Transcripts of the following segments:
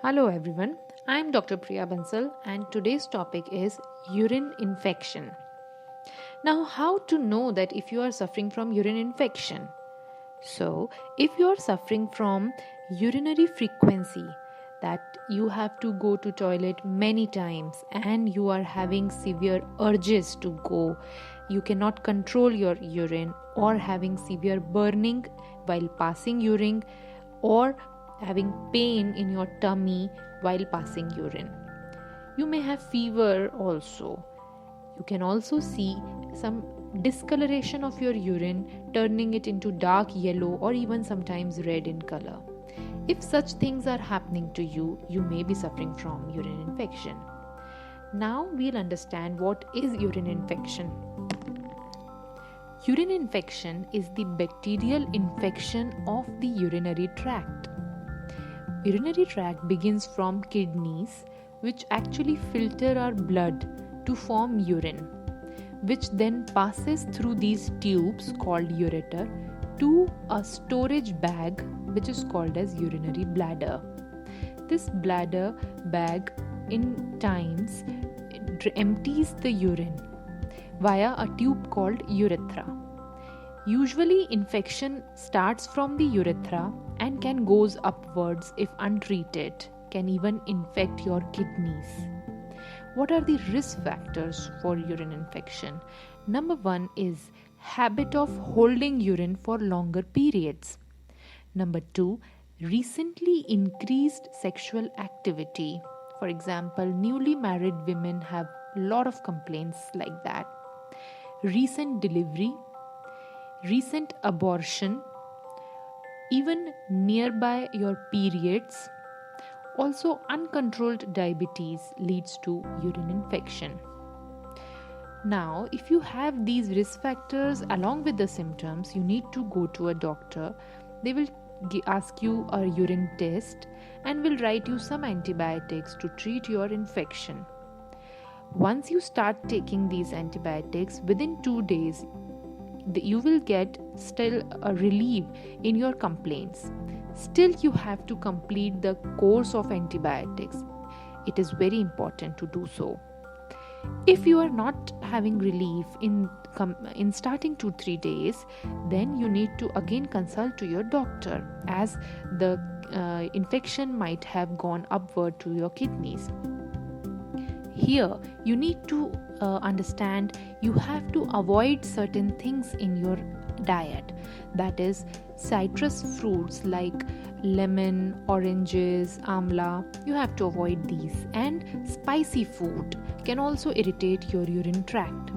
Hello everyone, I am Dr. Priya Bansal and today's topic is urine infection. Now, how to know that if you are suffering from urine infection? So, if you are suffering from urinary frequency, that you have to go to toilet many times and you are having severe urges to go, you cannot control your urine, or having severe burning while passing urine, or having pain in your tummy while passing urine. You may have fever also. You can also see some discoloration of your urine, turning it into dark yellow or even sometimes red in color. If such things are happening to you, you may be suffering from urine infection. Now we'll understand what is urine infection. Urine infection is the bacterial infection of the urinary tract. Urinary tract begins from kidneys, which actually filter our blood to form urine, which then passes through these tubes called ureter to a storage bag which is called as urinary bladder. This bladder bag in times empties the urine via a tube called urethra. Usually infection starts from the urethra and can goes upwards if untreated, can even infect your kidneys. What are the risk factors for urine infection? Number 1 is habit of holding urine for longer periods. Number 2, recently increased sexual activity. For example, newly married women have a lot of complaints like that. Recent delivery, recent abortion, even nearby your periods. Also, uncontrolled diabetes leads to urine infection. Now, if you have these risk factors along with the symptoms, you need to go to a doctor. They will ask you a urine test and will write you some antibiotics to treat your infection. Once you start taking these antibiotics, within 2 days, you will get still a relief in your complaints. Still, you have to complete the course of antibiotics. It is very important to do so. If you are not having relief in starting 2-3 days, then you need to again consult to your doctor, as the infection might have gone upward to your kidneys. Here, you need to understand you have to avoid certain things in your diet. That is, citrus fruits like lemon, oranges, amla, you have to avoid these. And spicy food can also irritate your urine tract.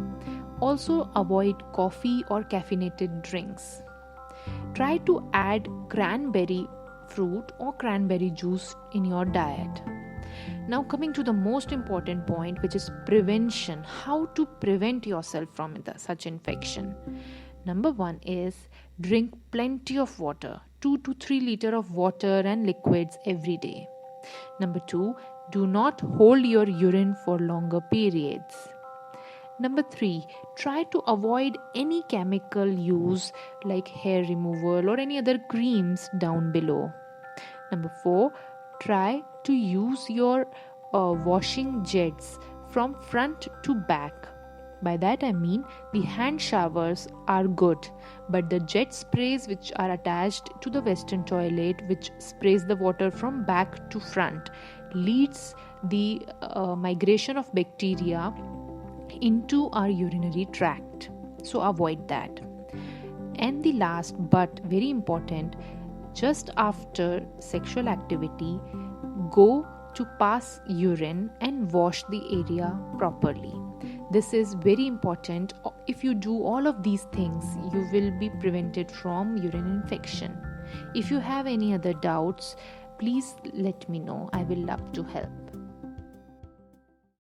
Also, avoid coffee or caffeinated drinks. Try to add cranberry fruit or cranberry juice in your diet. Now, coming to the most important point, which is prevention. How to prevent yourself from such infection? Number 1 is drink plenty of water, 2 to 3 liters of water and liquids every day. Number 2, do not hold your urine for longer periods. Number 3, try to avoid any chemical use like hair removal or any other creams down below. Number 4, try to use your washing jets from front to back. By that I mean the hand showers are good, but the jet sprays which are attached to the western toilet, which sprays the water from back to front, leads the migration of bacteria into our urinary tract. So avoid that. And the last but very important, just after sexual activity, go to pass urine and wash the area properly. This is very important. If you do all of these things, you will be prevented from urine infection. If you have any other doubts, please let me know. I will love to help.